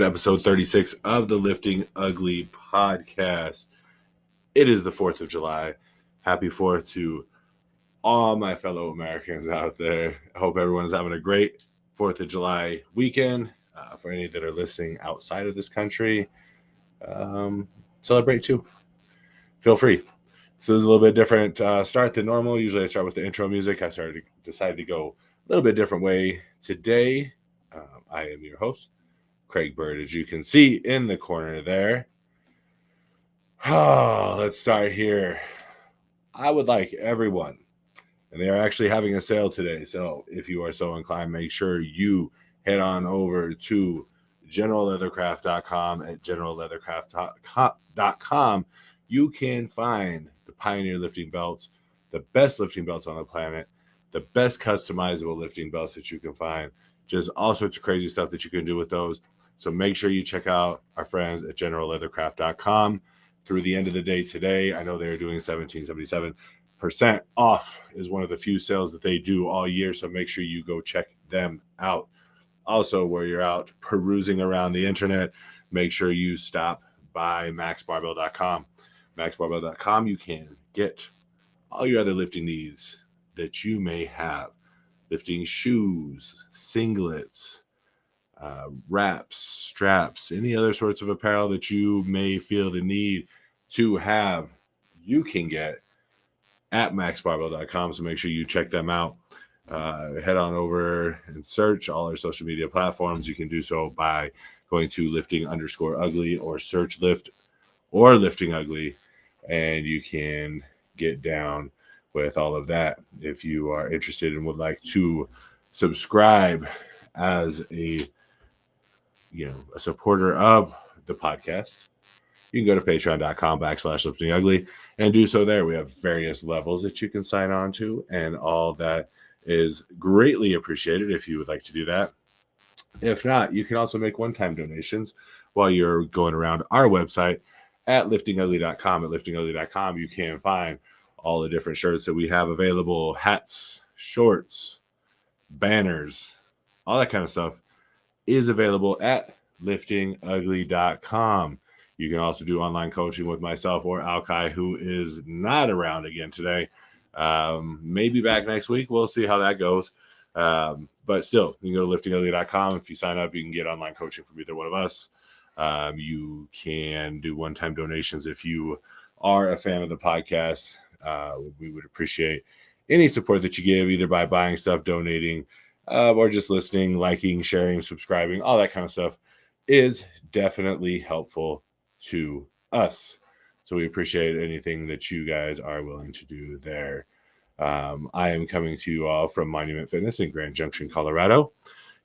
Episode 36 of the Lifting Ugly podcast. It is the 4th of July. Happy 4th to all my fellow Americans out there. I hope everyone's having a great 4th of July weekend. For any that are listening outside of this country, celebrate too. Feel free. So this is a little bit different start than normal. Usually I start with the intro music. I decided to go a little bit different way today. I am your host, Craig Bird, as you can see in the corner there. Let's start here. I would like everyone, and they are actually having a sale today, so if you are so inclined, make sure you head on over to generalleathercraft.com. At generalleathercraft.com, you can find the Pioneer lifting belts, the best lifting belts on the planet, the best customizable lifting belts that you can find, just all sorts of crazy stuff that you can do with those. So make sure you check out our friends at generalleathercraft.com through the end of the day today. I know they're doing 17.77% off is one of the few sales that they do all year. So make sure you go check them out. Also, where you're out perusing around the internet, make sure you stop by maxbarbell.com. Maxbarbell.com, you can get all your other lifting needs that you may have. Lifting shoes, singlets, wraps, straps, any other sorts of apparel that you may feel the need to have, you can get at maxbarbell.com. So make sure you check them out. Head on over and search all our social media platforms. You can do so by going to lifting_ugly or search lift or lifting ugly, and you can get down with all of that. If you are interested and would like to subscribe as a supporter of the podcast, you can go to patreon.com/liftingugly and do so there. We have various levels that you can sign on to, and all that is greatly appreciated if you would like to do that. If not, you can also make one-time donations while you're going around our website at liftingugly.com. At liftingugly.com, you can find all the different shirts that we have available, hats, shorts, banners, all that kind of stuff is available at liftingugly.com. You can also do online coaching with myself or Alkai, who is not around again today. Maybe back next week. We'll see how that goes. But still, you can go to liftingugly.com. If you sign up, you can get online coaching from either one of us. You can do one-time donations if you are a fan of the podcast. We would appreciate any support that you give, either by buying stuff, donating, or just listening, liking, sharing, subscribing. All that kind of stuff is definitely helpful to us. So we appreciate anything that you guys are willing to do there. I am coming to you all from Monument Fitness in Grand Junction, Colorado.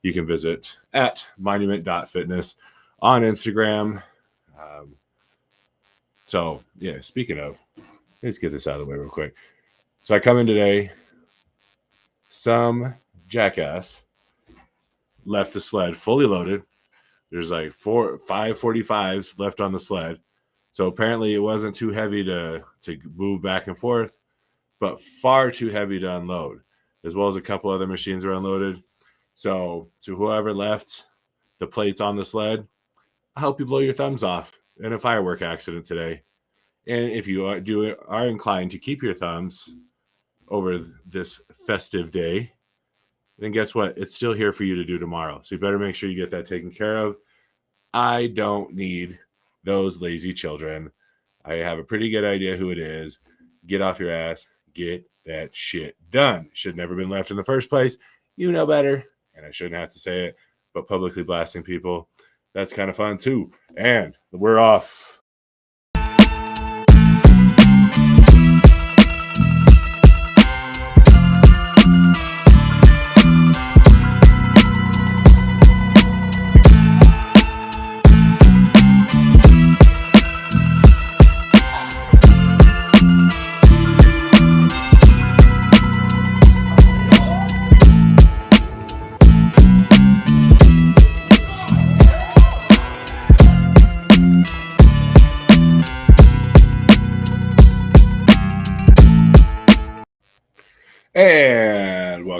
You can visit at monument.fitness on Instagram. So, speaking of, let's get this out of the way real quick. So I come in today, some jackass left the sled fully loaded. There's like 5 45s left on the sled. So apparently it wasn't too heavy to move back and forth, but far too heavy to unload, as well as a couple other machines are unloaded. So to whoever left the plates on the sled, I hope you blow your thumbs off in a firework accident today. And if you are inclined to keep your thumbs over this festive day, then guess what? It's still here for you to do tomorrow. So you better make sure you get that taken care of. I don't need those lazy children. I have a pretty good idea who it is. Get off your ass. Get that shit done. Should never been left in the first place. You know better. And I shouldn't have to say it, but publicly blasting people, that's kind of fun too. And we're off.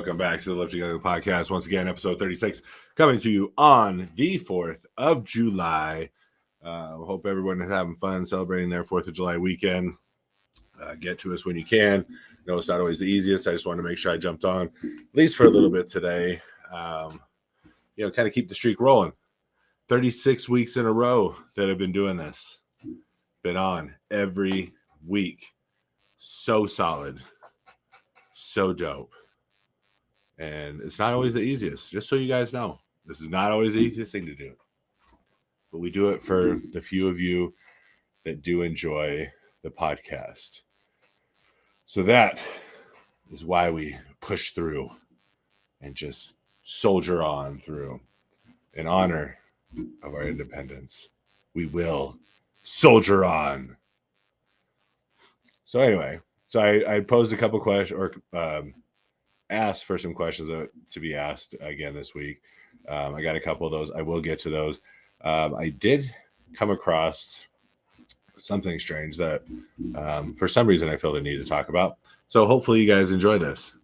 Welcome back to the Lifting Yoga Podcast. Once again, episode 36, coming to you on the 4th of July. Hope everyone is having fun celebrating their 4th of July weekend. Get to us when you can. No, it's not always the easiest. I just wanted to make sure I jumped on, at least for a little bit today. Kind of keep the streak rolling. 36 weeks in a row that I've been doing this. Been on every week. So solid. So dope. And it's not always the easiest, just so you guys know. This is not always the easiest thing to do. But we do it for the few of you that do enjoy the podcast. So that is why we push through and just soldier on through. In honor of our independence, we will soldier on. So anyway, I posed a couple questions, or asked for some questions to be asked again this week. I got a couple of those. I will get to those. I did come across something strange that for some reason I feel the need to talk about. So hopefully you guys enjoy this.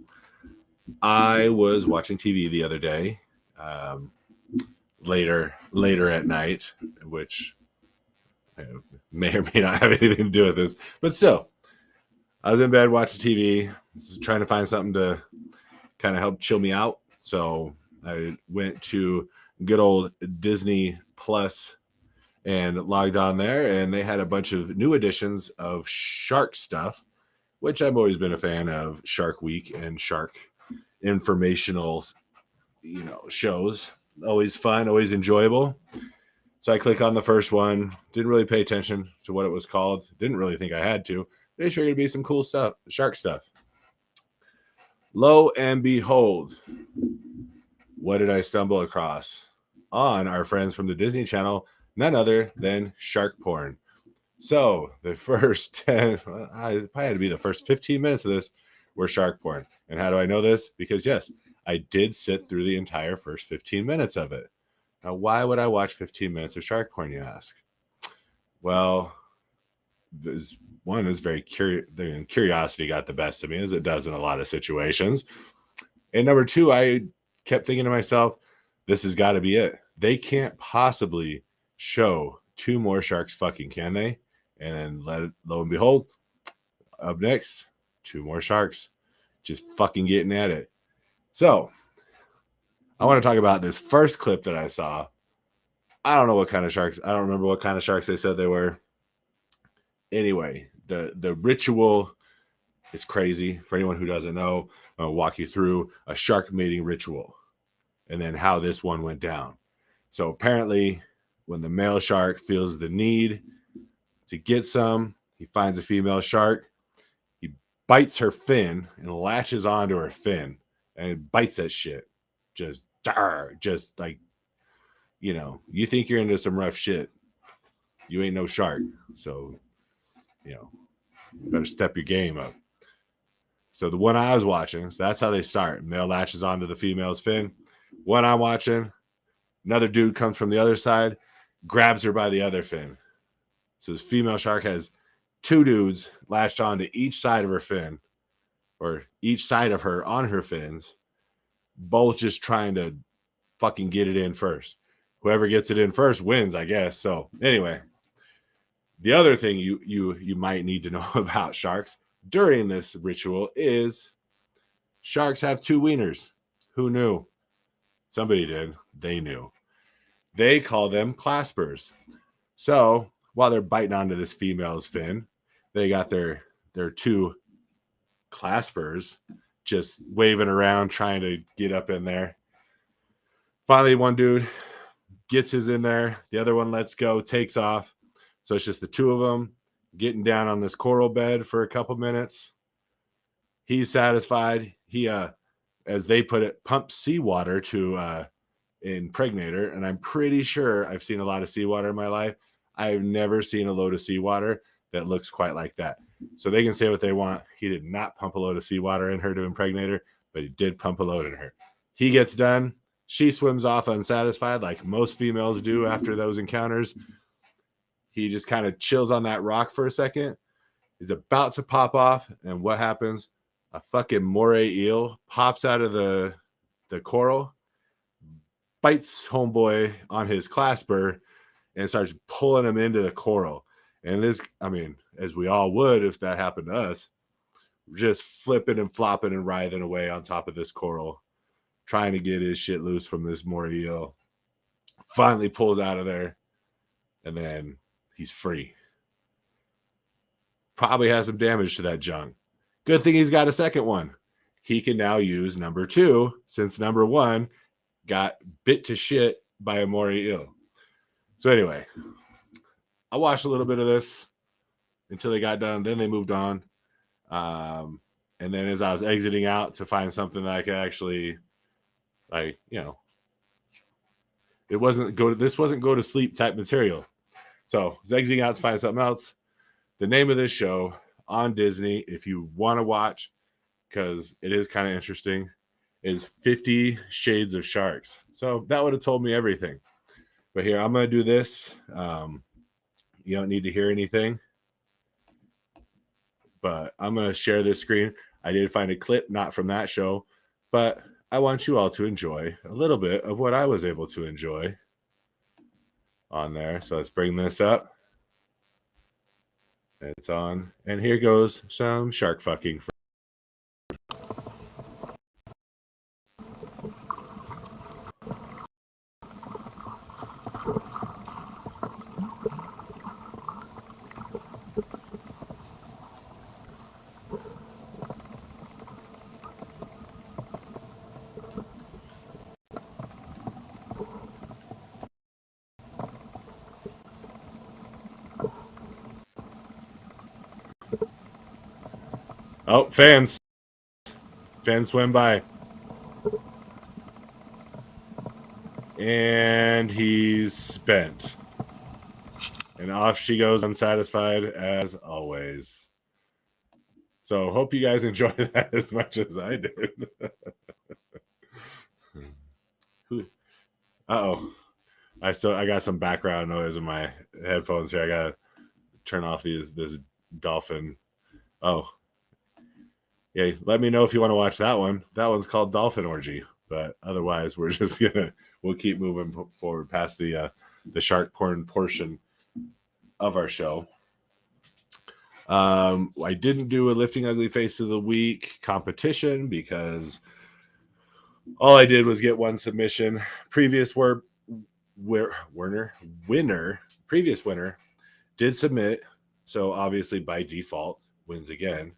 I was watching TV the other day, later at night, which may or may not have anything to do with this, but still, I was in bed watching TV, trying to find something to kind of help chill me out. So I went to good old Disney Plus and logged on there, and they had a bunch of new editions of shark stuff, which I've always been a fan of. Shark Week and shark informational, shows. Always fun, always enjoyable. So I click on the first one. Didn't really pay attention to what it was called. Didn't really think I had to. They sure gonna be some cool stuff, shark stuff. Lo and behold, what did I stumble across? On our friends from the Disney Channel, none other than shark porn. So the first 10, I probably had to be the first 15 minutes of this were shark porn. And how do I know this? Because yes, I did sit through the entire first 15 minutes of it. Now, why would I watch 15 minutes of shark porn, you ask? Well, one is very curiosity got the best of me, as it does in a lot of situations. And number two, I kept thinking to myself, this has got to be it. They can't possibly show two more sharks fucking, can they? And then lo and behold, up next, two more sharks just fucking getting at it. So I want to talk about this first clip that I saw. I don't know what kind of sharks. I don't remember what kind of sharks they said they were. Anyway, the ritual is crazy. For anyone who doesn't know, I'll walk you through a shark mating ritual and then how this one went down. So apparently, when the male shark feels the need to get some, he finds a female shark, he bites her fin and latches onto her fin and bites that shit. Just like, you think you're into some rough shit. You ain't no shark. So, you better step your game up. So the one I was watching, so that's how they start. Male latches onto the female's fin. One I'm watching, another dude comes from the other side, grabs her by the other fin. So this female shark has two dudes latched onto each side of her fin, or each side of her on her fins, both just trying to fucking get it in first. Whoever gets it in first wins, I guess. So anyway, the other thing you might need to know about sharks during this ritual is sharks have two wieners. Who knew? Somebody did. They knew. They call them claspers. So while they're biting onto this female's fin, they got their two claspers just waving around, trying to get up in there. Finally, one dude gets his in there. The other one lets go, takes off. So it's just the two of them getting down on this coral bed for a couple minutes. He's satisfied. He, as they put it, pumps seawater to impregnate her. And I'm pretty sure I've seen a lot of seawater in my life. I've never seen a load of seawater that looks quite like that. So they can say what they want. He did not pump a load of seawater in her to impregnate her, but he did pump a load in her. He gets done. She swims off unsatisfied, like most females do after those encounters. He just kind of chills on that rock for a second. He's about to pop off, and what happens? A fucking moray eel pops out of the coral, bites homeboy on his clasper, and starts pulling him into the coral. And this, I mean, as we all would if that happened to us, just flipping and flopping and writhing away on top of this coral, trying to get his shit loose from this moray eel. Finally pulls out of there, and then he's free. Probably has some damage to that junk. Good thing he's got a second one. He can now use number 2, since number 1 got bit to shit by a moray eel. So anyway, I watched a little bit of this until they got done. Then they moved on. And then as I was exiting out to find something that I could actually, like, you know, this wasn't go to sleep type material. So I was exiting out to find something else. The name of this show on Disney, if you want to watch, because it is kind of interesting, is 50 Shades of Sharks. So that would have told me everything. But here, I'm going to do this. You don't need to hear anything. But I'm going to share this screen. I did find a clip, not from that show, but I want you all to enjoy a little bit of what I was able to enjoy on there. So let's bring this up. It's on. And here goes some shark fucking. Oh, fans. Fans swim by. And he's spent. And off she goes, unsatisfied as always. So hope you guys enjoy that as much as I did. Uh-oh. I got some background noise in my headphones here. I gotta turn off this dolphin. Oh. Yeah, let me know if you want to watch that one. That one's called Dolphin Orgy. But otherwise, we'll keep moving forward past the shark porn portion of our show. I didn't do a Lifting Ugly Face of the Week competition because all I did was get one submission. Previous winner did submit, so obviously by default wins again.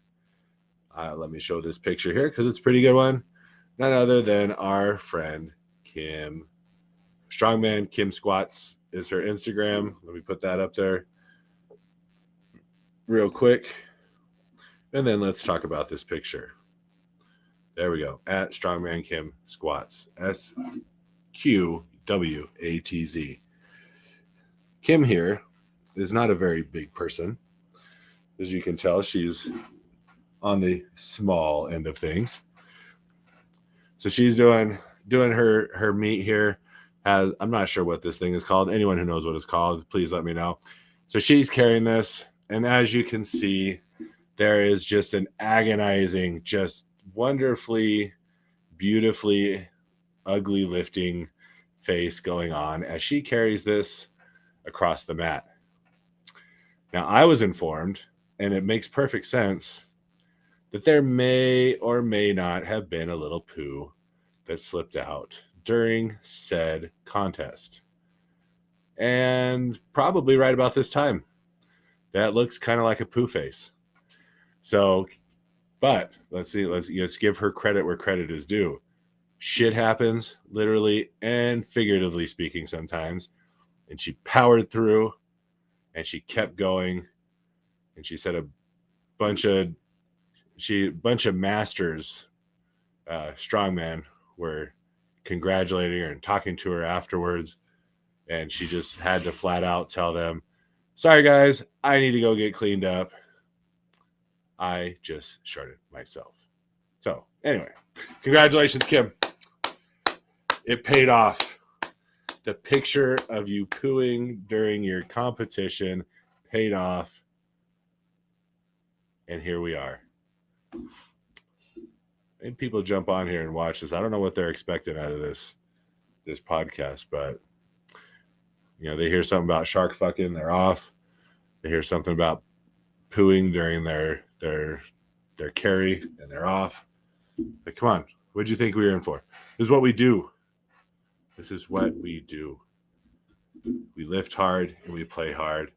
Let me show this picture here because it's a pretty good one. None other than our friend Kim. Strongman Kim Squats is her Instagram. Let me put that up there real quick. And then let's talk about this picture. There we go. At Strongman Kim Squats. SQWATZ. Kim here is not a very big person. As you can tell, she's on the small end of things. So she's doing her meet here. I'm not sure what this thing is called. Anyone who knows what it's called, please let me know. So she's carrying this, and as you can see, there is just an agonizing, just wonderfully, beautifully ugly lifting face going on as she carries this across the mat. Now, I was informed, and it makes perfect sense, that there may or may not have been a little poo that slipped out during said contest. And probably right about this time. That looks kind of like a poo face. So, but let's give her credit where credit is due. Shit happens, literally and figuratively speaking sometimes. And she powered through, and she kept going. And she said a bunch of masters, strongman, were congratulating her and talking to her afterwards. And she just had to flat out tell them, sorry guys, I need to go get cleaned up. I just sharded myself. So anyway, congratulations, Kim. It paid off. The picture of you pooing during your competition paid off. And here we are. And people jump on here and watch this. I don't know what they're expecting out of this podcast, but they hear something about shark fucking, they're off. They hear something about pooing during their carry, and they're off. Like, come on, what'd you think we were in for? This is what we do. This is what we do. We lift hard and we play hard,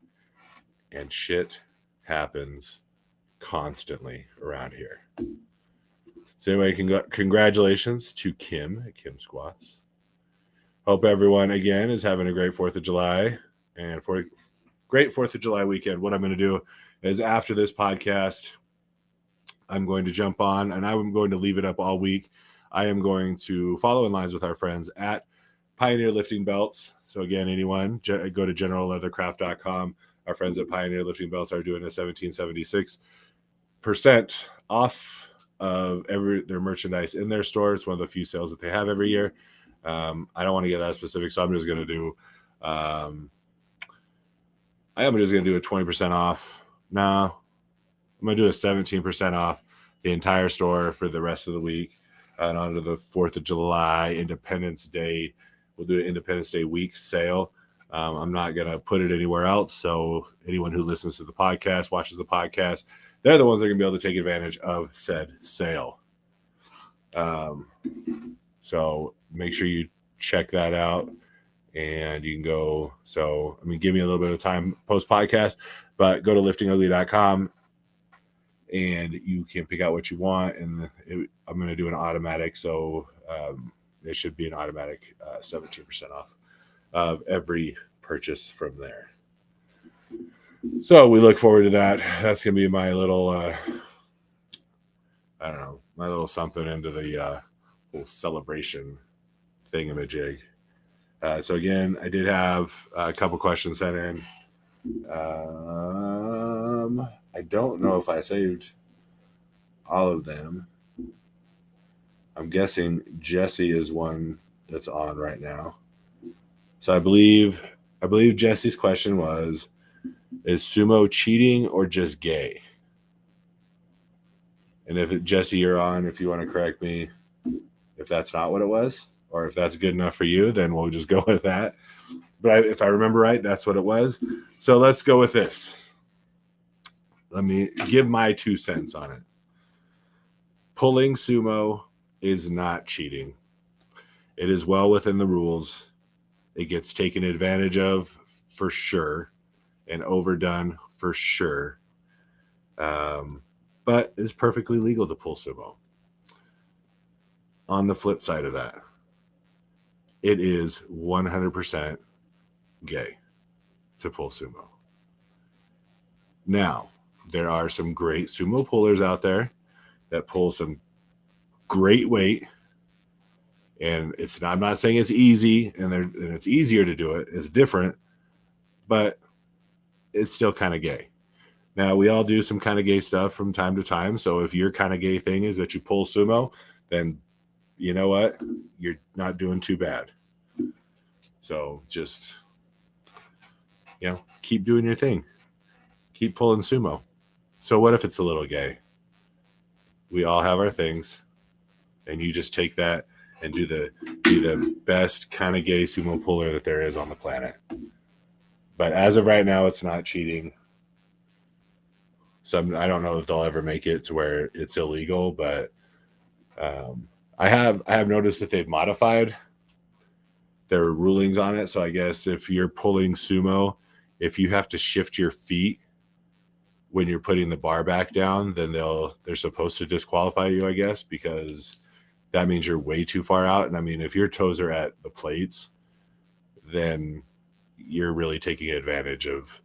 and shit happens constantly around here. So anyway, congratulations to Kim at Kim Squats. Hope everyone, again, is having a great 4th of July. And for a great 4th of July weekend, what I'm going to do is after this podcast, I'm going to jump on, and I'm going to leave it up all week. I am going to follow in lines with our friends at Pioneer Lifting Belts. So again, anyone, go to generalleathercraft.com. Our friends at Pioneer Lifting Belts are doing a 1776% off of their merchandise in their store. It's one of the few sales that they have every year. I don't want to get that specific, so I'm just going to do I am just going to do a 20% off. No, I'm going to do a 17% off the entire store for the rest of the week. And on to the 4th of July, Independence Day, we'll do an Independence Day week sale. I'm not going to put it anywhere else. So anyone who listens to the podcast, watches the podcast, they're the ones that are going to be able to take advantage of said sale. So make sure you check that out, and you can go. So, give me a little bit of time post podcast, but go to liftingugly.com and you can pick out what you want. And I'm going to do an automatic. So, it should be an automatic 17% off of every purchase from there. So we look forward to that. That's going to be my little, my little something into the whole celebration thingamajig. So again, I did have a couple questions sent in. I don't know if I saved all of them. I'm guessing Jesse is one that's on right now. So I believe Jesse's question was, is sumo cheating or just gay? And Jesse, you're on, if you want to correct me, if that's not what it was, or if that's good enough for you, then we'll just go with that. But if I remember right, that's what it was. So let's go with this. Let me give my 2 cents on it. Pulling sumo is not cheating. It is well within the rules. It gets taken advantage of for sure and overdone for sure. But it's perfectly legal to pull sumo. On the flip side of that, it is 100% gay to pull sumo. Now, there are some great sumo pullers out there that pull some great weight, and I'm not saying it's easy, and it's easier to do it. It's different, but it's still kind of gay. Now, we all do some kind of gay stuff from time to time. So if your kind of gay thing is that you pull sumo, then you know what? You're not doing too bad. So just, keep doing your thing. Keep pulling sumo. So what if it's a little gay? We all have our things, and you just take that and be the best kind of gay sumo puller that there is on the planet. But as of right now, it's not cheating. I don't know if they'll ever make it to where it's illegal, but I have noticed that they've modified their rulings on it. So I guess if you're pulling sumo, if you have to shift your feet when you're putting the bar back down, then they're supposed to disqualify you, I guess, because that means you're way too far out. And if your toes are at the plates, then you're really taking advantage of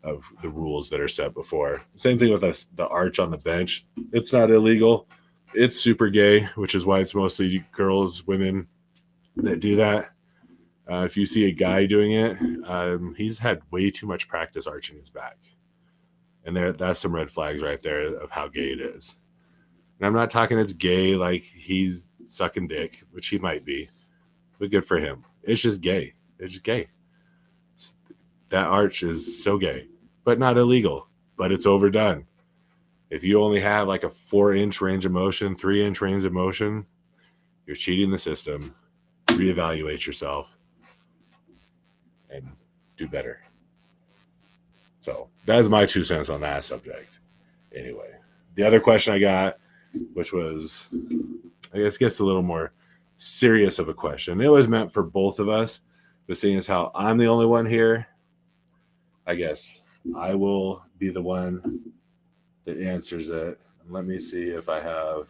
the rules that are set before. Same thing with the arch on the bench. It's not illegal. It's super gay, which is why it's mostly girls, women that do that. If you see a guy doing it, he's had way too much practice arching his back. And that's some red flags right there of how gay it is. And I'm not talking it's gay like he's sucking dick, which he might be, but good for him. It's just gay. It's just gay. That arch is so gay, but not illegal, but it's overdone. If you only have like a 4-inch range of motion, 3-inch range of motion, you're cheating the system. Reevaluate yourself and do better. So that is my 2 cents on that subject. Anyway, the other question I got, which was, I guess, gets a little more serious of a question. It was meant for both of us, but seeing as how I'm the only one here, I guess I will be the one that answers it. Let me see if I have.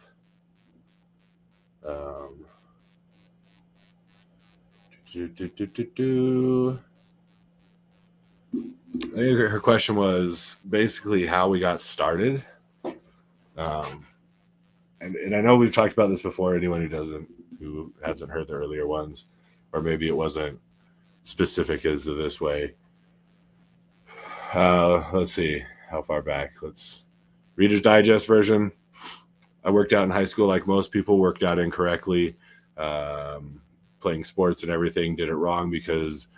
I think her question was basically how we got started. And I know we've talked about this before. Anyone who hasn't heard the earlier ones, or maybe it wasn't specific as to this way. Let's see how far back. Let's Reader's Digest version. I worked out in high school like most people, worked out incorrectly, playing sports and everything, did it wrong because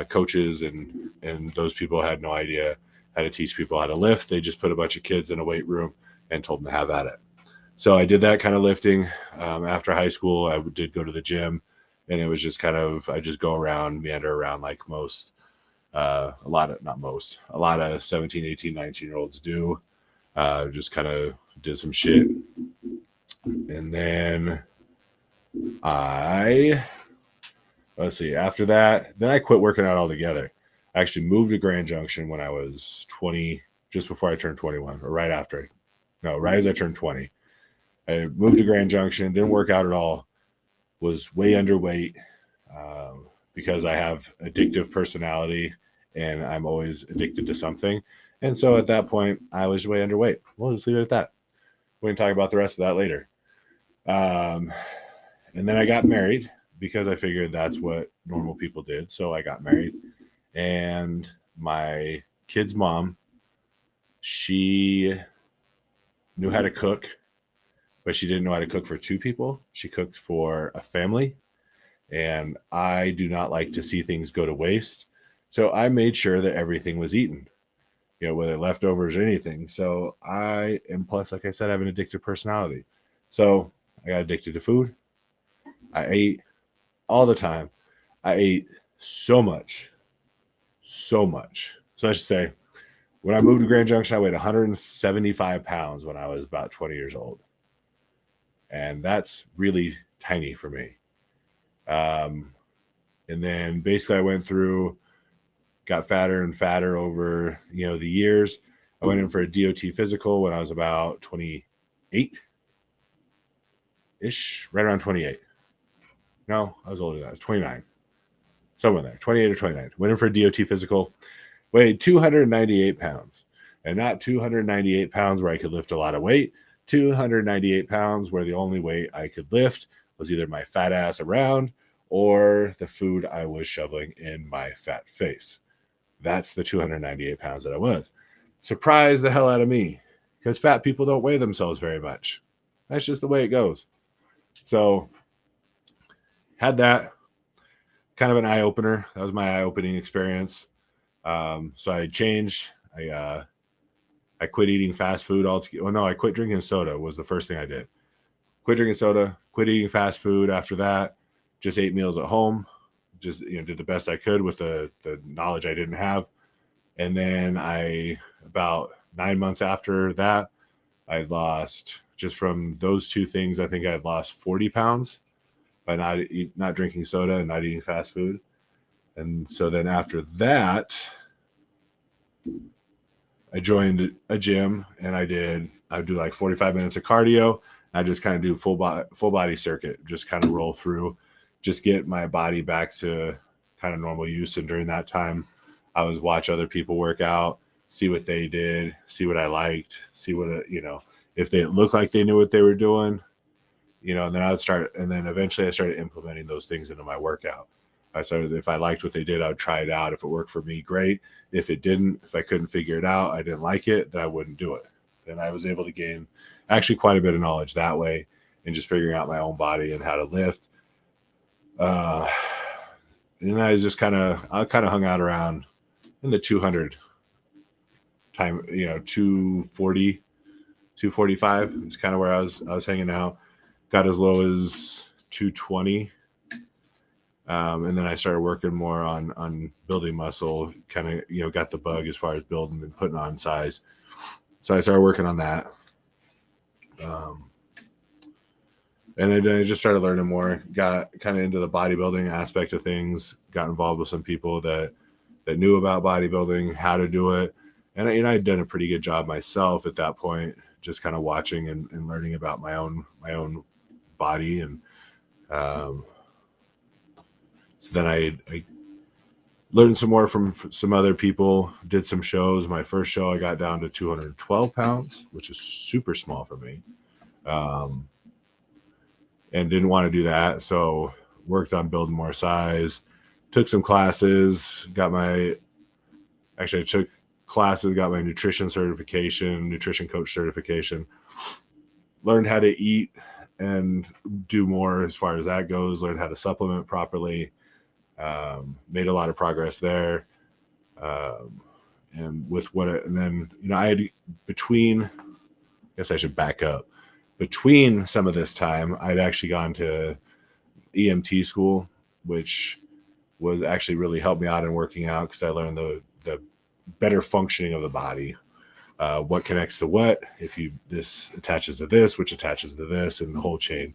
coaches and those people had no idea how to teach people how to lift. They just put a bunch of kids in a weight room and told them to have at it. So I did that kind of lifting. After high school, I did go to the gym, and it was just kind of, I just go around, meander around like most, a lot of 17, 18, 19-year-olds do. Just kind of did some shit. And then let's see, after that, then I quit working out altogether. I actually moved to Grand Junction when I was 20, just before I turned 21, or right as I turned 20. I moved to Grand Junction, didn't work out at all, was way underweight because I have addictive personality and I'm always addicted to something. And so at that point, I was way underweight. We'll just leave it at that. We can talk about the rest of that later. And then I got married because I figured that's what normal people did. So I got married, and my kid's mom, she knew how to cook, but she didn't know how to cook for 2 people. She cooked for a family, and I do not like to see things go to waste. So I made sure that everything was eaten, whether leftovers or anything. So plus, like I said, I have an addictive personality. So I got addicted to food. I ate all the time. I ate so much. So I should say, when I moved to Grand Junction, I weighed 175 pounds when I was about 20 years old. And that's really tiny for me. And then basically I went through, got fatter and fatter over, the years. I went in for a DOT physical when I was about 28-ish, right around 28. No, I was older than that. I was 29. Somewhere there, 28 or 29. Went in for a DOT physical, weighed 298 pounds. And not 298 pounds where I could lift a lot of weight, 298 pounds where the only weight I could lift was either my fat ass around or the food I was shoveling in my fat face. That's the 298 pounds that I was. Surprised the hell out of me, because fat people don't weigh themselves very much. That's just the way it goes. So had that, kind of an eye-opener. That was my eye-opening experience. So I changed. I quit eating fast food altogether. Well, no, I quit drinking soda was the first thing I did. Quit drinking soda, quit eating fast food after that. Just ate meals at home. Just did the best I could with the knowledge I didn't have. And then about 9 months after that, I lost, just from those 2 things, I think I had lost 40 pounds by not drinking soda and not eating fast food. And so then after that, I joined a gym, and I'd do like 45 minutes of cardio. I just kind of do full body circuit, just kind of roll through, just get my body back to kind of normal use. And during that time, I was watch other people work out, see what they did, see what I liked, see what, if they looked like they knew what they were doing, and then eventually I started implementing those things into my workout. If I liked what they did, I would try it out. If it worked for me, great. If it didn't, if I couldn't figure it out, I didn't like it, then I wouldn't do it. Then I was able to gain actually quite a bit of knowledge that way, and just figuring out my own body and how to lift. And I hung out around in the 200 time, 240 245 is kind of where I was hanging out. Got as low as 220. And then I started working more on building muscle, kind of, you know, got the bug as far as building and putting on size. So I started working on that. And I just started learning more, got kind of into the bodybuilding aspect of things, got involved with some people that knew about bodybuilding, how to do it. And I'd done a pretty good job myself at that point, just kind of watching and learning about my own body. And so then I learned some more from some other people, did some shows. My first show, I got down to 212 pounds, which is super small for me. And didn't want to do that. So worked on building more size, took some classes, got my nutrition certification, nutrition coach certification, learned how to eat and do more as far as that goes, learned how to supplement properly, made a lot of progress there. And then, you know, I guess I should back up. Between some of this time, I'd actually gone to EMT school, which was actually really helped me out in working out because I learned the better functioning of the body, what connects to what, this attaches to this, which attaches to this, and the whole chain,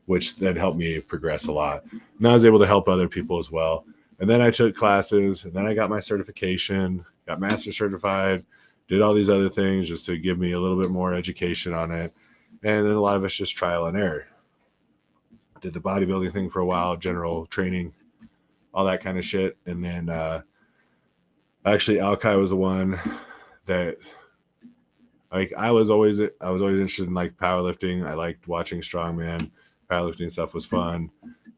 which then helped me progress a lot. And I was able to help other people as well. And then I took classes, and then I got my certification, got master certified, did all these other things just to give me a little bit more education on it. And then a lot of it's just trial and error. Did the bodybuilding thing for a while, general training, all that kind of shit. And then actually Alkai was the one that, like, I was always interested in like powerlifting. I liked watching strongman. Powerlifting stuff was fun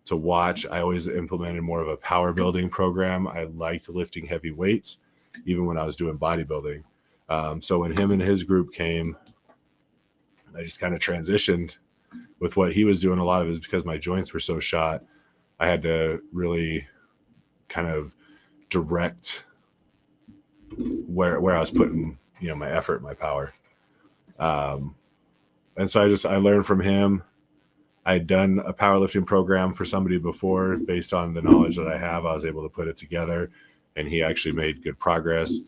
to watch. I always implemented more of a power building program. I liked lifting heavy weights, even when I was doing bodybuilding. So when him and his group came, I just kind of transitioned with what he was doing. A lot of it is because my joints were so shot. I had to really kind of direct where I was putting, you know, my effort, my power. And so I learned from him. I had done a powerlifting program for somebody before. Based on the knowledge that I have, I was able to put it together, and he actually made good progress.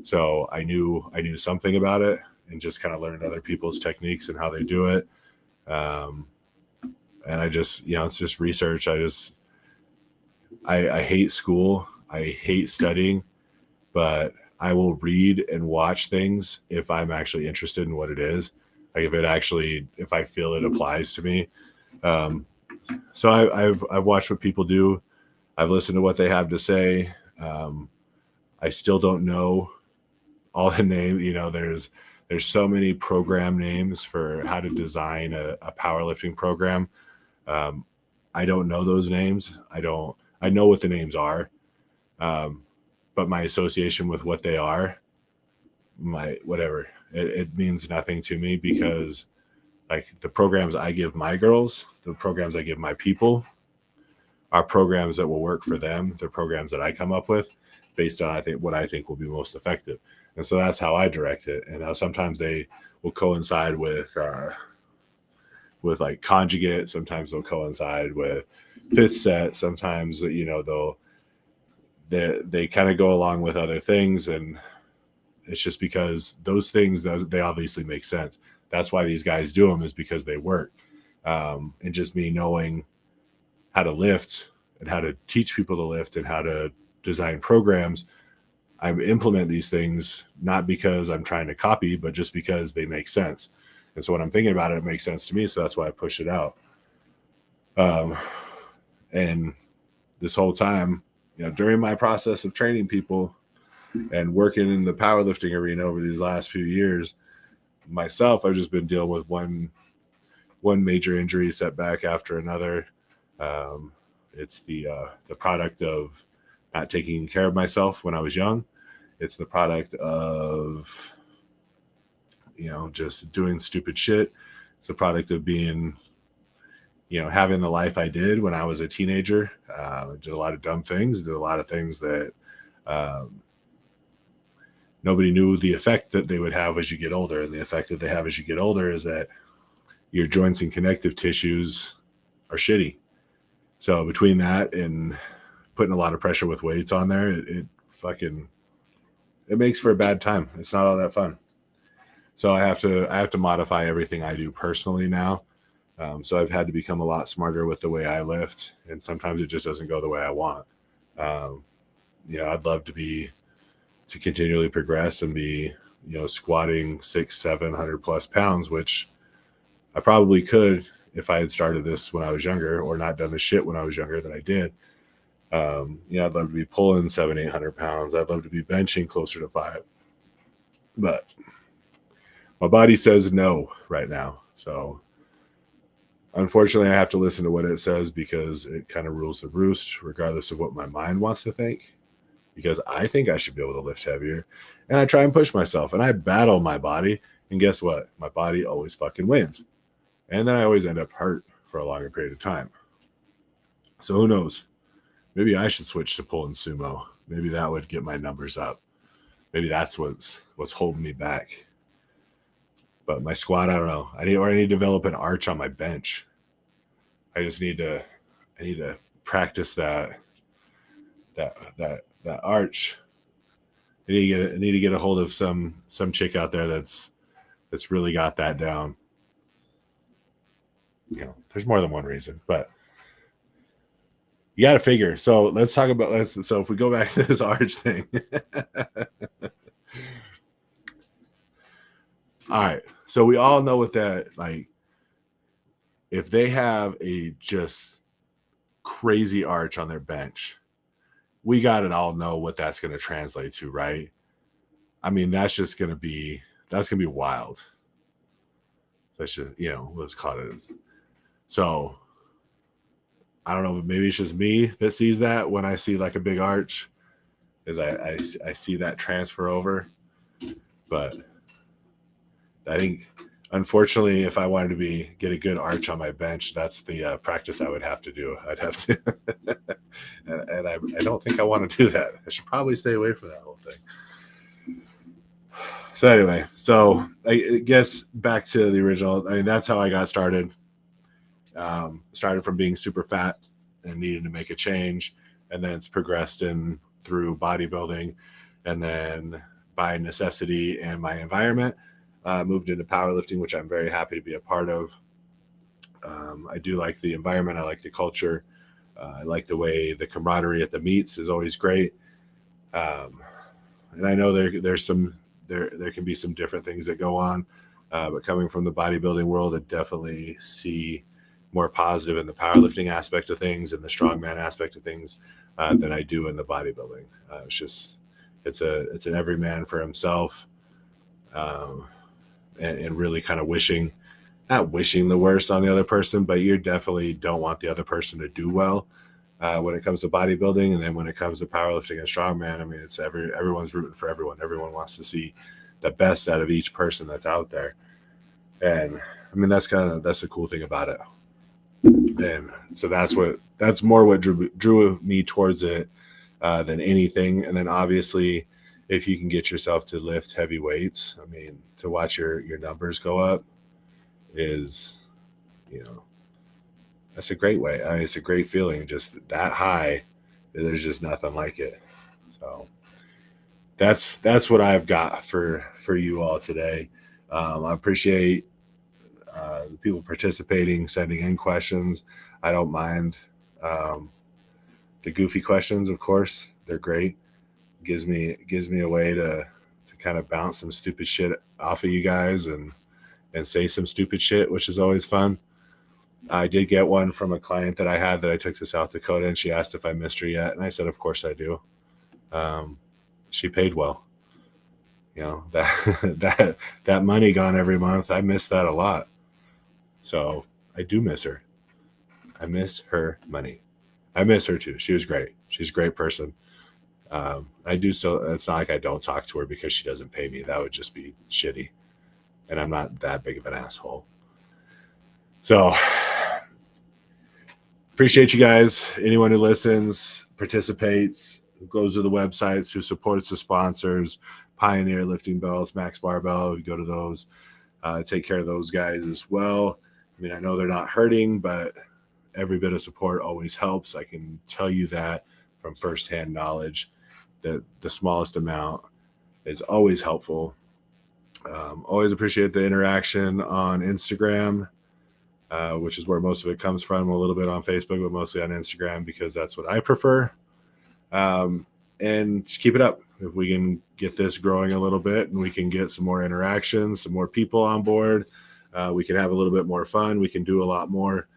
So I knew something about it, and just kind of learned other people's techniques and how they do it. And I just, you know, it's just research. I hate school. I hate studying, but I will read and watch things if I'm actually interested in what it is. Like if I feel it applies to me. So I've watched what people do. I've listened to what they have to say. I still don't know all the names. You know, there's so many program names for how to design a powerlifting program. I don't know those names. I know what the names are. But my association with what they are, it means nothing to me, because like the programs I give my girls, the programs I give my people are programs that will work for them. They're programs that I come up with based on what I think will be most effective. And so that's how I direct it. And sometimes they will coincide with like conjugate. Sometimes they'll coincide with fifth set. Sometimes, you know, they kind of go along with other things, and it's just because those things, they obviously make sense. That's why these guys do them, is because they work. And just me knowing how to lift and how to teach people to lift and how to design programs, I implement these things not because I'm trying to copy, but just because they make sense. And so when I'm thinking about it, it makes sense to me. So that's why I push it out. And this whole time, you know, during my process of training people and working in the powerlifting arena over these last few years, myself, I've just been dealing with one major injury setback after another. It's the product of not taking care of myself when I was young. It's the product of, you know, just doing stupid shit. It's the product of being, you know, having the life I did when I was a teenager. I did a lot of dumb things, did a lot of things that nobody knew the effect that they would have as you get older. And the effect that they have as you get older is that your joints and connective tissues are shitty. So between that and putting a lot of pressure with weights on there, it makes for a bad time. It's not all that fun. So I have to modify everything I do personally now. So I've had to become a lot smarter with the way I lift, and sometimes it just doesn't go the way I want. I'd love to continually progress and be, squatting 600-700 plus pounds, which I probably could if I had started this when I was younger, or not done the shit when I was younger that I did. I'd love to be pulling 700-800 pounds. I'd love to be benching closer to 5, but my body says no right now. So unfortunately, I have to listen to what it says, because it kind of rules the roost, regardless of what my mind wants to think, because I think I should be able to lift heavier, and I try and push myself, and I battle my body, and guess what? My body always fucking wins. And then I always end up hurt for a longer period of time. So who knows? Maybe I should switch to pulling sumo. Maybe that would get my numbers up. Maybe that's what's holding me back. But my squat, I don't know. I need to develop an arch on my bench. I need to practice that arch. I need to get a hold of some chick out there that's really got that down. There's more than one reason, but you got to figure. So let's talk about so if we go back to this arch thing. All right. So we all know what that, like, if they have a just crazy arch on their bench, we got to all know what that's going to translate to, right? I mean, that's going to be wild. That's just, let's call it. So I don't know, maybe it's just me that sees that when I see like a big arch, is I see that transfer over. But I think, unfortunately, if I wanted to get a good arch on my bench, that's the practice I would have to do. I'd have to, and I don't think I want to do that. I should probably stay away from that whole thing. So anyway, I guess back to the original. I mean, that's how I got started. Started from being super fat and needing to make a change, and then it's progressed in through bodybuilding, and then by necessity and my environment, moved into powerlifting, which I'm very happy to be a part of. I do like the environment. I like the culture. I like the way the camaraderie at the meets is always great. And I know there can be some different things that go on, but coming from the bodybuilding world, I definitely see more positive in the powerlifting aspect of things and the strongman aspect of things than I do in the bodybuilding. It's an every man for himself, and really kind of not wishing the worst on the other person, but you definitely don't want the other person to do well when it comes to bodybuilding. And then when it comes to powerlifting and strongman, I mean, it's everyone's rooting for everyone. Everyone wants to see the best out of each person that's out there. And I mean, that's the cool thing about it. And so that's more what drew me towards it than anything. And then obviously, if you can get yourself to lift heavy weights, I mean, to watch your numbers go up is, that's a great way. I mean, it's a great feeling, just that high. There's just nothing like it. So that's what I've got for you all today. I appreciate the people participating, sending in questions. I don't mind the goofy questions, of course. They're great. Gives me a way to kind of bounce some stupid shit off of you guys and say some stupid shit, which is always fun. I did get one from a client that I had that I took to South Dakota, and she asked if I missed her yet, and I said, of course I do. She paid well. That money gone every month, I miss that a lot. So I do miss her. I miss her money. I miss her too. She was great. She's a great person. I do still. It's not like I don't talk to her because she doesn't pay me. That would just be shitty. And I'm not that big of an asshole. So appreciate you guys. Anyone who listens, participates, goes to the websites, who supports the sponsors, Pioneer Lifting Belts, Max Barbell. You go to those, take care of those guys as well. I mean, I know they're not hurting, but every bit of support always helps. I can tell you that from firsthand knowledge, that the smallest amount is always helpful. Always appreciate the interaction on Instagram, which is where most of it comes from, a little bit on Facebook, but mostly on Instagram because that's what I prefer. And just keep it up. If we can get this growing a little bit and we can get some more interactions, some more people on board, we can have a little bit more fun. We can do a lot more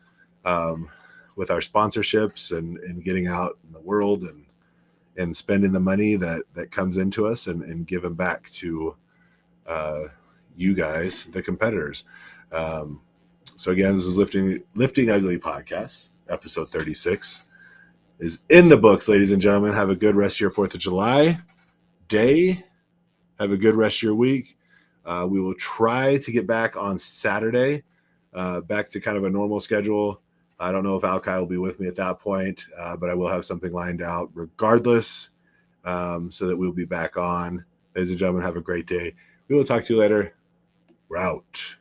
with our sponsorships and getting out in the world and spending the money that comes into us and giving back to you guys, the competitors. So again, this is Lifting Ugly podcast, episode 36 is in the books, ladies and gentlemen. Have a good rest of your 4th of July day. Have a good rest of your week. We will try to get back on Saturday, back to kind of a normal schedule. I don't know if Alkai will be with me at that point, but I will have something lined out regardless, so that we'll be back on. Ladies and gentlemen, have a great day. We will talk to you later. We're out.